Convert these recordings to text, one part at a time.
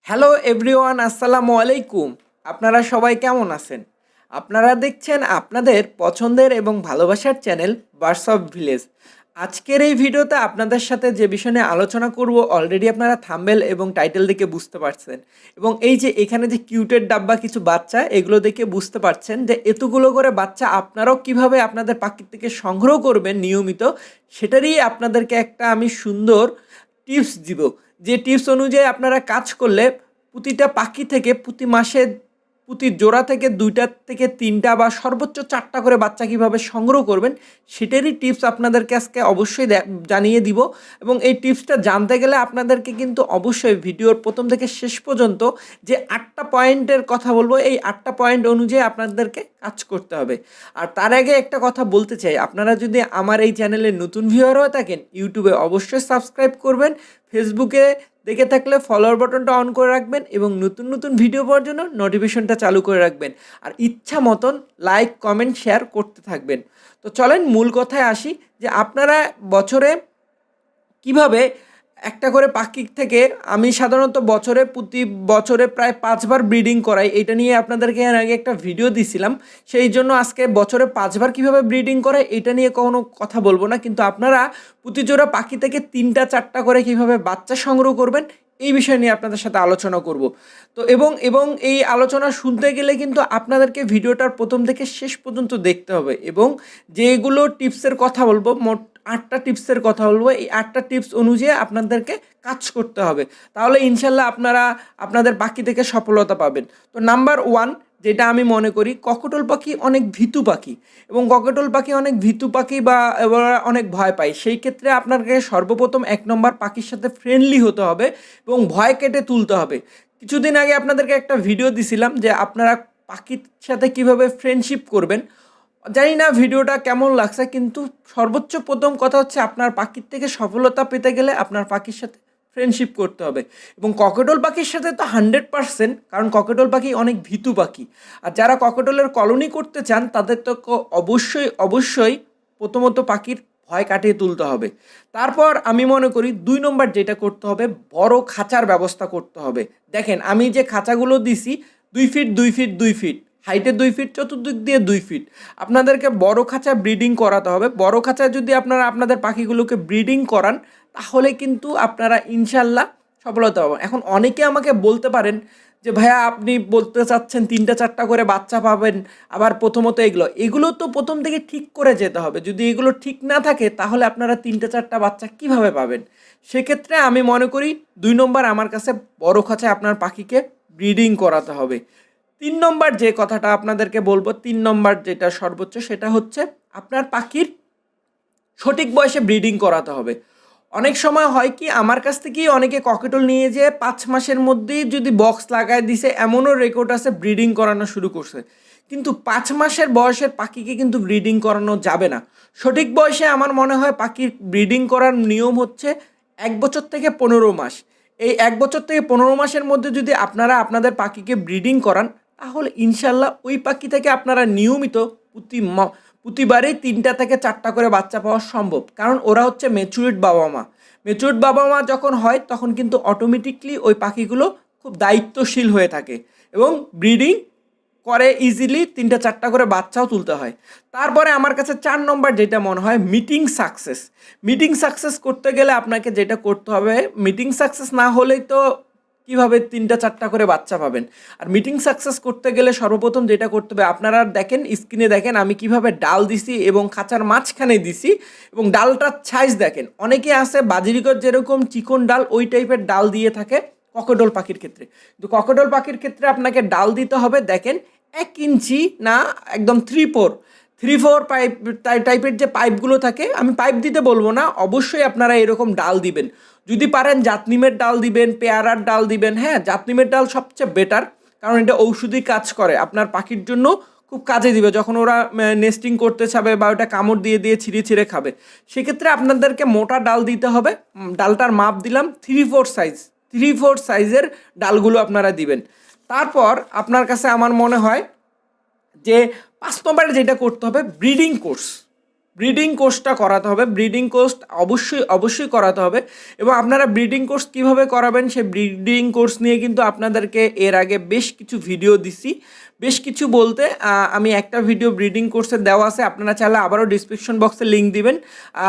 Hello everyone, আসসালামু আলাইকুম। আপনারা সবাই কেমন আছেন? আপনারা দেখছেন আপনাদের পছন্দের এবং ভালোবাসার চ্যানেল বার্ডস অফ ভিলেজ। আজকের এই ভিডিওতে আপনাদের সাথে যে বিষয় নিয়ে আলোচনা করব অলরেডি আপনারা থাম্বনেল এবং টাইটেল দেখে বুঝতে পারছেন, এবং এই যে এখানে যে কিউটের ডাব্বা কিছু বাচ্চা, এগুলো দেখে বুঝতে পারছেন যে এতগুলো করে বাচ্চা আপনারাও কিভাবে আপনাদের পাখি থেকে সংগ্রহ করবেন নিয়মিত, সেটারই আপনাদেরকে একটা আমি সুন্দর টিপস দিব। যে টিপস অনুযায়ী আপনারা কাজ করলে প্রতিটা পাখি থেকে প্রতি মাসে প্রতি জোড়া থেকে 2টা থেকে 3টা বা সর্বোচ্চ 4টা করে বাচ্চা কীভাবে সংগ্রহ করবেন সেটারই টিপস আপনাদেরকে আজকে অবশ্যই জানিয়ে দিব। এবং এই টিপসটা জানতে গেলে আপনাদেরকে কিন্তু অবশ্যই ভিডিওর প্রথম থেকে শেষ পর্যন্ত যে 8টা পয়েন্টের কথা বলবো, এই 8টা পয়েন্ট অনুযায়ী আপনাদেরকে কাজ করতে হবে। আর তার আগে একটা কথা বলতে চাই, আপনারা যদি আমার এই চ্যানেলে নতুন ভিউয়ার হয়ে থাকেন ইউটিউবে অবশ্যই সাবস্ক্রাইব করবেন, ফেসবুকে দেখে থাকলে ফলোয়ার বাটনটা অন করে রাখবেন এবং নতুন নতুন ভিডিও পাওয়ার জন্য নোটিফিকেশনটা চালু করে রাখবেন। আর ইচ্ছা মতন লাইক কমেন্ট শেয়ার করতে থাকবেন। তো চলেন মূল কথায় আসি, যে আপনারা বছরে কিভাবে একটা করে পাখি থেকে, আমি সাধারণত প্রতি বছরে প্রায় 5বার ব্রিডিং করাই, এটা নিয়ে আপনাদেরকে এর আগে একটা ভিডিও দিছিলাম। সেই জন্য আজকে বছরে 5বার কীভাবে ব্রিডিং করে এটা নিয়ে কোনো কথা বলবো না, কিন্তু আপনারা প্রতি জোড়া পাখি থেকে 3টা 4টা করে কীভাবে বাচ্চা সংগ্রহ করবেন এই বিষয় নিয়ে আপনাদের সাথে আলোচনা করব। তো এবং এই আলোচনা শুনতে গেলে কিন্তু আপনাদেরকে ভিডিওটার প্রথম থেকে শেষ পর্যন্ত দেখতে হবে, এবং যেগুলো টিপসের কথা বলবো, মোট 8টা টিপসের কথা বলবো, এই 8টা টিপস অনুযায়ী আপনাদেরকে কাজ করতে হবে, তাহলে ইনশাল্লাহ আপনারা আপনাদের পাখি থেকে সফলতা পাবেন। তো নাম্বার 1 যেটা আমি মনে করি, ককটেল পাখি অনেক ভীতু পাখি, এবং ককটেল পাখি অনেক ভীতু পাখি বা ওরা অনেক ভয় পায়। সেই ক্ষেত্রে আপনাকে সর্বপ্রথম 1 নম্বর পাখির সাথে ফ্রেন্ডলি হতে হবে এবং ভয় কেটে তুলতে হবে। কিছুদিন আগে আপনাদেরকে একটা ভিডিও দিছিলাম যে আপনারা পাখির সাথে কিভাবে ফ্রেন্ডশিপ করবেন। জানি না ভিডিওটা কেমন লাগছে, কিন্তু সর্বোচ্চ প্রথম কথা হচ্ছে আপনার পাখির থেকে সফলতা পেতে গেলে আপনার পাখির সাথে ফ্রেন্ডশিপ করতে হবে। এবং ককটেল পাখির সাথে তো 100%, কারণ ককটেল পাখি অনেক ভীতু পাখি। আর যারা ককটেলের কলোনি করতে চান তাদের তো অবশ্যই অবশ্যই প্রথমত পাখির ভয় কাটিয়ে তুলতে হবে। তারপর আমি মনে করি 2 নম্বর যেটা করতে হবে, বড় খাঁচার ব্যবস্থা করতে হবে। দেখেন আমি যে খাঁচাগুলো দিছি 2 ফিট 2 ফিট 2 ফিট হাইটে 2 ফিট, চতুর্দিক দিয়ে 2 ফিট, আপনাদেরকে বড় খাঁচা ব্রিডিং করাতে হবে। বড় খাঁচায় যদি আপনারা আপনাদের পাখিগুলোকে ব্রিডিং করান তাহলে কিন্তু আপনারা ইনশাল্লাহ সফলতা পাবেন। এখন অনেকে আমাকে বলতে পারেন যে ভাইয়া আপনি বলতে চাচ্ছেন 3টা 4টা করে বাচ্চা পাবেন, আবার প্রথমত এগুলো তো প্রথম থেকে ঠিক করে যেতে হবে। যদি এগুলো ঠিক না থাকে তাহলে আপনারা 3টা 4টা বাচ্চা কিভাবে পাবেন? সেক্ষেত্রে আমি মনে করি 2 নম্বর আমার কাছে বড় খাঁচায় আপনার পাখিকে ব্রিডিং করাতে হবে। 3 নম্বর যে কথাটা আপনাদেরকে বলবো, 3 নম্বর যেটা সর্বোচ্চ, সেটা হচ্ছে আপনার পাখির সঠিক বয়সে ব্রিডিং করাতে হবে। অনেক সময় হয় কি, আমার কাছ থেকেই অনেকে ককটেল নিয়ে যেয়ে 5 মাসের মধ্যেই যদি বক্স লাগায় দিছে, এমনও রেকর্ড আছে ব্রিডিং করানো শুরু করছে। কিন্তু 5 মাসের বয়সের পাখিকে কিন্তু ব্রিডিং করানো যাবে না। সঠিক বয়সে আমার মনে হয় পাখির ব্রিডিং করার নিয়ম হচ্ছে 1 বছর থেকে 15 মাস। এই 1 বছর থেকে 15 মাসের মধ্যে যদি আপনারা আপনাদের পাখিকে ব্রিডিং করান তাহলে ইনশাল্লাহ ওই পাখি থেকে আপনারা নিয়মিত প্রতিবারেই 3টা থেকে 4টা করে বাচ্চা পাওয়া সম্ভব, কারণ ওরা হচ্ছে ম্যাচুরড বাবা মা। ম্যাচুরড বাবা মা যখন হয় তখন কিন্তু অটোমেটিকলি ওই পাখিগুলো খুব দায়িত্বশীল হয়ে থাকে এবং ব্রিডিং করে ইজিলি, 3টা 4টা করে বাচ্চাও তুলতে হয়। তারপরে আমার কাছে 4 নম্বর যেটা মনে হয়, মিটিং সাকসেস করতে গেলে আপনাকে যেটা করতে হবে, মিটিং সাকসেস না হলেই তো কীভাবে 3টা 4টা করে বাচ্চা পাবেন। আর মিটিং সাকসেস করতে গেলে সর্বপ্রথম যেটা করতে হবে, আপনারা দেখেন স্ক্রিনে দেখেন আমি কিভাবে ডাল দিছি এবং খাঁচার মাঝখানে দিছি, এবং ডালটার সাইজ দেখেন। অনেকে আছে বাজিরিকর যেরকম চিকন ডাল ওই টাইপের ডাল দিয়ে থাকে ককটেল পাখির ক্ষেত্রে, কিন্তু ককটেল পাখির ক্ষেত্রে আপনাকে ডাল দিতে হবে দেখেন 1 ইঞ্চি না, একদম 3-4 পাইপ টাইপের যে পাইপগুলো থাকে, আমি পাইপ দিতে বলবো না, অবশ্যই আপনারা এরকম ডাল দিবেন। যদি পারেন জাতনিমের ডাল দিবেন, পেয়ারার ডাল দিবেন। হ্যাঁ, জাতনিমের ডাল সবচেয়ে বেটার, কারণ এটা ঔষধি কাজ করে, আপনার পাখির জন্য খুব কাজে দিবে যখন ওরা নেস্টিং করতে চাবে বা ওটা কামড় দিয়ে দিয়ে ছিঁড়ে ছিঁড়ে খাবে। সেক্ষেত্রে আপনাদেরকে মোটা ডাল দিতে হবে। ডালটার মাপ দিলাম 3-4 সাইজের ডালগুলো আপনারা দিবেন। তারপর আপনার কাছে আমার মনে হয় যে 5 নম্বরে যেটা করতে হবে, ব্রিডিং কোর্সটা করাতে হবে। ব্রিডিং কোর্স অবশ্যই করাতে হবে। এবং আপনারা ব্রিডিং কোর্স কীভাবে করাবেন, সেই ব্রিডিং কোর্স নিয়ে কিন্তু আপনাদেরকে এর আগে বেশ কিছু ভিডিও দিছি। বেশ কিছু বলতে আমি একটা ভিডিও ব্রিডিং কোর্সে দেওয়া আছে, আপনারা চাইলে আবারও ডিসক্রিপশন বক্সে লিঙ্ক দিবেন।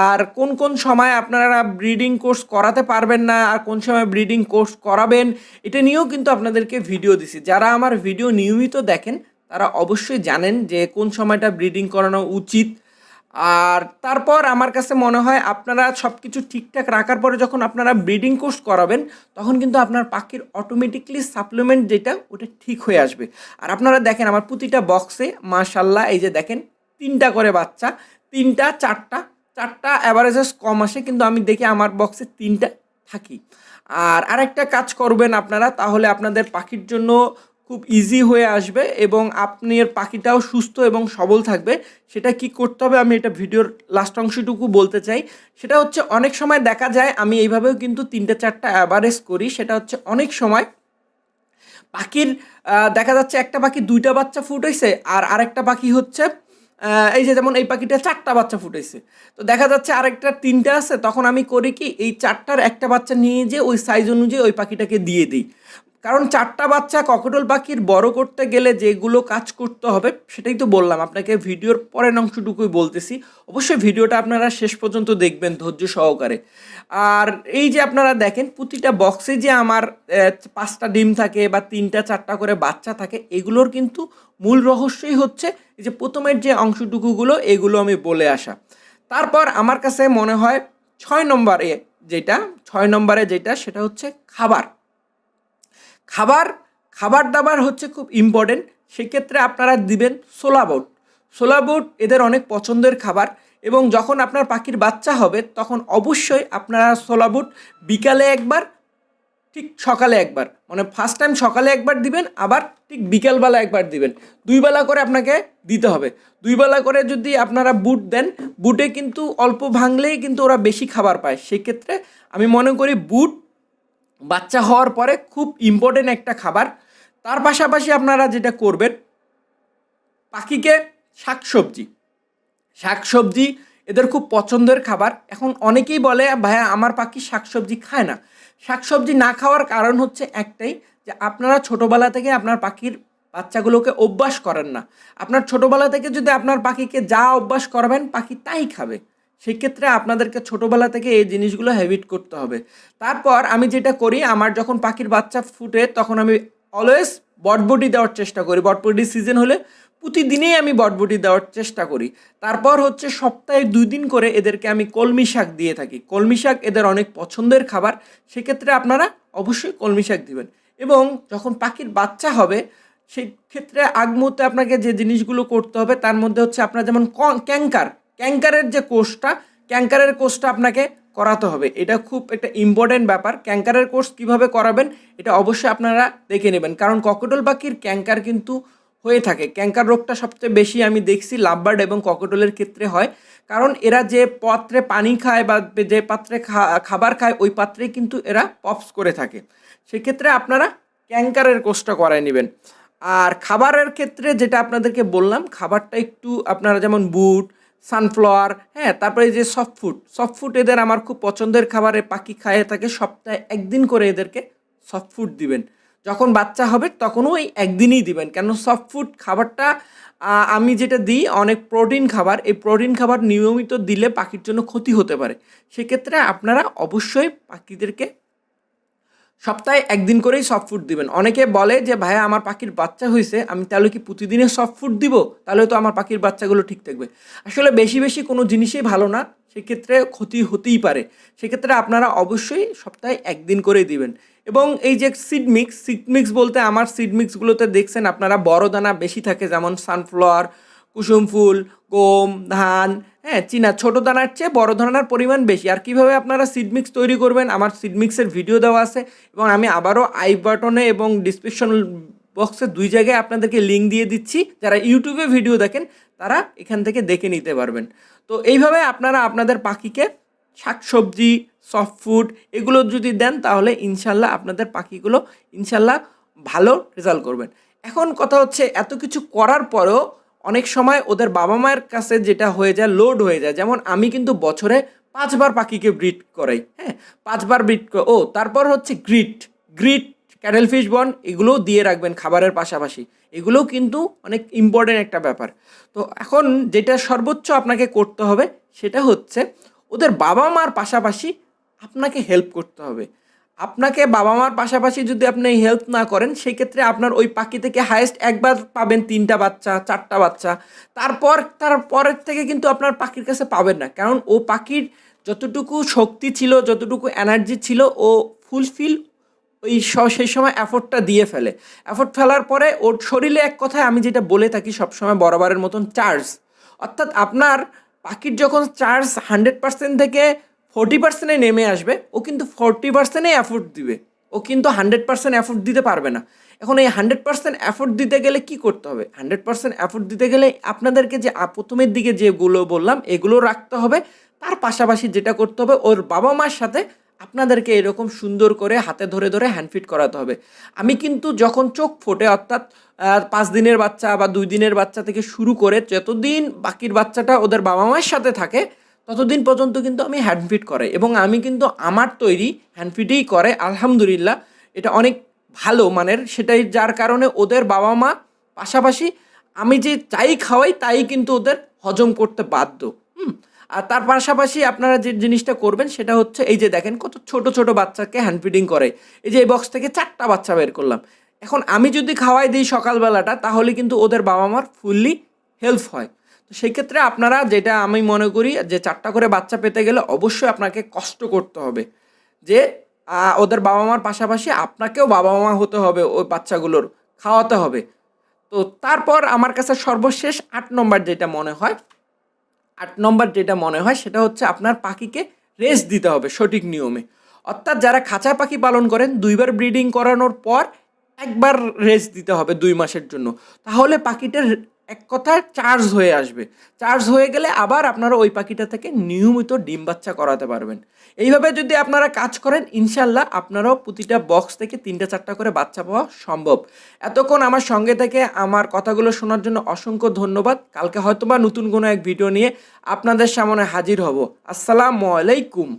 আর কোন কোন সময় আপনারা ব্রিডিং কোর্স করাতে পারবেন না আর কোন সময় ব্রিডিং কোর্স করাবেন, এটা নিয়েও কিন্তু আপনাদেরকে ভিডিও দিছি। যারা আমার ভিডিও নিয়মিত দেখেন তারা অবশ্যই জানেন যে কোন সময়টা ব্রিডিং করানো উচিত। আর তারপর আমার কাছে মনে হয় আপনারা সব কিছু ঠিকঠাক রাখার পরে যখন আপনারা ব্রিডিং কোর্স করাবেন, তখন কিন্তু আপনার পাখির অটোমেটিকলি সাপ্লিমেন্ট যেটা ওটা ঠিক হয়ে আসবে। আর আপনারা দেখেন আমার প্রতিটা বক্সে মাশাল্লাহ এই যে দেখেন 3টা করে বাচ্চা, 3টা 4টা অ্যাভারেজেস কম আসে, কিন্তু আমি দেখি আমার বক্সে 3টা থাকি। আর আরেকটা কাজ করবেন আপনারা, তাহলে আপনাদের পাখির জন্য খুব ইজি হয়ে আসবে এবং আপনার পাখিটাও সুস্থ এবং সবল থাকবে। সেটা কি করতে হবে আমি এটা ভিডিওর লাস্ট অংশটুকু বলতে চাই। সেটা হচ্ছে অনেক সময় দেখা যায় আমি এইভাবেও কিন্তু 3টে 4টা অ্যাভারেজ করি। সেটা হচ্ছে অনেক সময় পাখির দেখা যাচ্ছে একটা পাখি 2টা বাচ্চা ফুটাইছে আর আরেকটা পাখি হচ্ছে এই যে যেমন এই পাখিটা 4টা বাচ্চা ফুটাইছে, তো দেখা যাচ্ছে আরেকটা 3টা আছে। তখন আমি করি কি এই 4টার একটা বাচ্চা নিয়ে যে ওই সাইজ অনুযায়ী ওই পাখিটাকে দিয়ে দিই। কারণ 4টা বাচ্চা ককটেল পাখির বড় করতে গেলে যেগুলো কাজ করতে হবে সেটাই তো বললাম আপনাকে, ভিডিওর পরের অংশটুকুই বলতেছি। অবশ্যই ভিডিওটা আপনারা শেষ পর্যন্ত দেখবেন ধৈর্য সহকারে। আর এই যে আপনারা দেখেন প্রতিটা বক্সে যে আমার 5টা ডিম থাকে বা 3টা 4টা করে বাচ্চা থাকে, এগুলোর কিন্তু মূল রহস্যই হচ্ছে এই যে প্রথমের যে অংশটুকুগুলো এগুলো আমি বলে আসা। তারপর আমার কাছে মনে হয় 6 নম্বরে যেটা সেটা হচ্ছে খাবার। খাবার দাবার হচ্ছে খুব ইম্পর্টেন্ট। সেক্ষেত্রে আপনারা দিবেন সোলাবুট এদের অনেক পছন্দের খাবার। এবং যখন আপনার পাখির বাচ্চা হবে তখন অবশ্যই আপনারা সোলাবুট বিকালে একবার, ঠিক সকালে একবার, মানে ফার্স্ট টাইম সকালে একবার দিবেন, আবার ঠিক বিকালবেলা একবার দিবেন। 2 বেলা করে আপনাকে দিতে হবে। 2 বেলা করে যদি আপনারা বুট দেন, বুটে কিন্তু অল্প ভাঙলেই কিন্তু ওরা বেশি খাবার পায়। সেক্ষেত্রে আমি মনে করি বুট বাচ্চা হওয়ার পরে খুব ইম্পর্টেন্ট একটা খাবার। তার পাশাপাশি আপনারা যেটা করবেন, পাখিকে শাকসবজি এদের খুব পছন্দের খাবার। এখন অনেকেই বলে ভাইয়া আমার পাখি শাকসবজি খায় না। শাকসবজি না খাওয়ার কারণ হচ্ছে একটাই, যে আপনারা ছোটোবেলা থেকে আপনার পাখির বাচ্চাগুলোকে অভ্যাস করেন না। আপনার ছোটোবেলা থেকে যদি আপনার পাখিকে যা অভ্যাস করাবেন পাখি তাই খাবে। সেক্ষেত্রে আপনাদেরকে ছোটোবেলা থেকে এই জিনিসগুলো হ্যাবিট করতে হবে। তারপর আমি যেটা করি, আমার যখন পাখির বাচ্চা ফুটে তখন আমি অলওয়েজ বটবটি দেওয়ার চেষ্টা করি। বটবটি সিজন হলে প্রতিদিনেই আমি বটবটি দেওয়ার চেষ্টা করি। তারপর হচ্ছে সপ্তাহে 2 দিন করে এদেরকে আমি কলমি শাক দিয়ে থাকি। কলমি শাক এদের অনেক পছন্দের খাবার। সেক্ষেত্রে আপনারা অবশ্যই কলমি শাক দিবেন। এবং যখন পাখির বাচ্চা হবে সেই ক্ষেত্রে আগ মুহূর্তে আপনাকে যে জিনিসগুলো করতে হবে তার মধ্যে হচ্ছে আপনার যেমন ক্যাঙ্কারের যে ক্যাঙ্কারের কোর্সটা আপনাকে করাতে হবে। এটা খুব একটা ইম্পর্টেন্ট ব্যাপার। ক্যাঙ্কারের কোর্স কিভাবে করাবেন এটা অবশ্যই আপনারা দেখে নেবেন, কারণ ককটেল পাখির ক্যাঙ্কার কিন্তু হয়ে থাকে। ক্যাঙ্কার রোগটা সবচেয়ে বেশি আমি দেখছি লাভবার্ড এবং ককটেলের ক্ষেত্রে হয়, কারণ এরা যে পাত্রে পানি খায় বা যে পাত্রে খাবার খায় ওই পাত্রেই কিন্তু এরা পপস করে থাকে। সেক্ষেত্রে আপনারা ক্যাঙ্কারের কোর্সটা করায় নেবেন। আর খাবারের ক্ষেত্রে যেটা আপনাদেরকে বললাম, খাবারটা একটু আপনারা যেমন বুট, সানফ্লাওয়ার, হ্যাঁ, তারপরে এই যে সফট ফুড এদের আমার খুব পছন্দের খাবারে পাখি খাইয়ে থাকে। সপ্তাহে 1 দিন করে এদেরকে সফট ফুড দিবেন। যখন বাচ্চা হবে তখনও এই 1 দিনই দিবেন, কেন সফট ফুড খাবারটা আমি যেটা দিই অনেক প্রোটিন খাবার। এই প্রোটিন খাবার নিয়মিত দিলে পাখির জন্য ক্ষতি হতে পারে। সেক্ষেত্রে আপনারা অবশ্যই পাখিদেরকে সপ্তাহে 1 দিন করেই সফট ফুড দিবেন। অনেকে বলে যে ভাইয়া আমার পাখির বাচ্চা হয়েছে, আমি তাহলে কি প্রতিদিনে সফট ফুড দিব? তাহলে তো আমার পাখির বাচ্চাগুলো ঠিক থাকবে। আসলে বেশি কোনো জিনিসই ভালো না, সেক্ষেত্রে ক্ষতি হতেই পারে। সেক্ষেত্রে আপনারা অবশ্যই সপ্তাহে 1 দিন করেই দিবেন। এবং এই যে সিড মিক্স বলতে আমার সিড মিক্সগুলোতে দেখছেন আপনারা বড় দানা বেশি থাকে, যেমন সানফ্লাওয়ার, কুসুম ফুল, গম, ধান, হ্যাঁ, চীনা। ছোটো দানার চেয়ে বড় দানার পরিমাণ বেশি। আর কীভাবে আপনারা সিড মিক্স তৈরি করবেন আমার সিড মিক্সের ভিডিও দেওয়া আছে, এবং আমি আবারও আই বাটনে এবং ডিসক্রিপশন বক্সে 2 জায়গায় আপনাদেরকে লিঙ্ক দিয়ে দিচ্ছি। যারা ইউটিউবে ভিডিও দেখেন তারা এখান থেকে দেখে নিতে পারবেন। তো এইভাবে আপনারা আপনাদের পাখিকে শাকসবজি, সফট ফুড এগুলো যদি দেন তাহলে ইনশাল্লাহ আপনাদের পাখিগুলো ইনশাল্লাহ ভালো রেজাল্ট করবেন। এখন কথা হচ্ছে এত কিছু করার পরেও অনেক সময় ওদের বাবা মায়ের কাছে যেটা হয়ে যায়, লোড হয়ে যায়। যেমন আমি কিন্তু বছরে 5বার পাখিকে ব্রিড করাই, হ্যাঁ, 5বার ব্রিড। তারপর হচ্ছে গ্রিট গ্রিট ক্যাটেল ফিশ বন, এগুলোও দিয়ে রাখবেন খাবারের পাশাপাশি। এগুলোও কিন্তু অনেক ইম্পর্টেন্ট একটা ব্যাপার। তো এখন যেটা সর্বোচ্চ আপনাকে করতে হবে সেটা হচ্ছে ওদের বাবা মার পাশাপাশি আপনাকে হেল্প করতে হবে। আপনাকে বাবা মার পাশাপাশি যদি আপনি হেল্প না করেন, সেই ক্ষেত্রে আপনার ওই পাখি থেকে হায়েস্ট একবার পাবেন 3টা বাচ্চা, 4টা বাচ্চা। তারপরের থেকে কিন্তু আপনার পাখির কাছে পাবেন না, কারণ ও পাখির যতটুকু শক্তি ছিল, যতটুকু এনার্জি ছিল, ও ফুলফিল ওই সেই সময় এফোর্টটা দিয়ে ফেলে। এফোর্ট ফেলার পরে ওর শরীরে, এক কথায় আমি যেটা বলে থাকি সবসময় বরাবরের মতন, চার্জ। অর্থাৎ আপনার পাখির যখন চার্জ 100% থেকে 40%-এ নেমে আসবে, ও কিন্তু 40%-এই এফোর্ট দিবে। ও কিন্তু 100% এফোর্ট দিতে পারবে না। এখন এই 100% এফোর্ট দিতে গেলে কি করতে হবে? 100% এফোর্ট দিতে গেলে আপনাদেরকে যে প্রথমের দিকে যেগুলো বললাম এগুলো রাখতে হবে। তার পাশাপাশি যেটা করতে হবে, ওর বাবা মার সাথে আপনাদেরকে এরকম সুন্দর করে হাতে ধরে ধরে হ্যান্ডফিট করাতে হবে। আমি কিন্তু যখন চোখ ফোটে, অর্থাৎ 5 দিনের বাচ্চা বা 2 দিনের বাচ্চা থেকে শুরু করে যতদিন বাকির বাচ্চাটা ওদের বাবা মায়ের সাথে থাকে, ততদিন পর্যন্ত কিন্তু আমি হ্যান্ডফিট করাই। এবং আমি কিন্তু আমার তৈরি হ্যান্ডফিটেই করে, আলহামদুলিল্লাহ এটা অনেক ভালো মানের। সেটাই যার কারণে ওদের বাবা মা পাশাপাশি আমি যে যাই খাওয়াই তাই কিন্তু ওদের হজম করতে বাধ্য। আর তার পাশাপাশি আপনারা যে জিনিসটা করবেন সেটা হচ্ছে, এই যে দেখেন কত ছোট ছোট বাচ্চাকে হ্যান্ড ফিডিং করে। এই যে এই বক্স থেকে 4টা বাচ্চা বের করলাম। এখন আমি যদি খাওয়াই দিই সকালবেলাটা, তাহলে কিন্তু ওদের বাবা মার ফুললি হেল্প হয়। তো সেই ক্ষেত্রে আপনারা, যেটা আমি মনে করি, যে 4টা করে বাচ্চা পেতে গেলে অবশ্যই আপনাকে কষ্ট করতে হবে, যে ওদের বাবা মার পাশাপাশি আপনাকেও বাবা মা হতে হবে, ওই বাচ্চাগুলোর খাওয়াতে হবে। তো তারপর আমার কাছে সর্বশেষ 8 নম্বর যেটা মনে হয় সেটা হচ্ছে আপনার পাখিকে রেস্ট দিতে হবে সঠিক নিয়মে। অর্থাৎ যারা খাঁচা পাখি পালন করেন, 2বার ব্রিডিং করানোর পর একবার রেস্ট দিতে হবে 2 মাসের জন্য। তাহলে পাখিটার এক কথায় চার্জ হয়ে আসবে। চার্জ হয়ে গেলে আবার আপনারা ওই পাখিটা থেকে নিয়মিত ডিম বাচ্চা করাতে পারবেন। এইভাবে যদি আপনারা কাজ করেন, ইনশাল্লাহ আপনারাও প্রতিটা বক্স থেকে 3টা 4টা করে বাচ্চা পাওয়া সম্ভব। এতক্ষণ আমার সঙ্গে থেকে আমার কথাগুলো শোনার জন্য অসংখ্য ধন্যবাদ। কালকে হয়তোবা নতুন কোনো এক ভিডিও নিয়ে আপনাদের সামনে হাজির হব। আসসালামু আলাইকুম।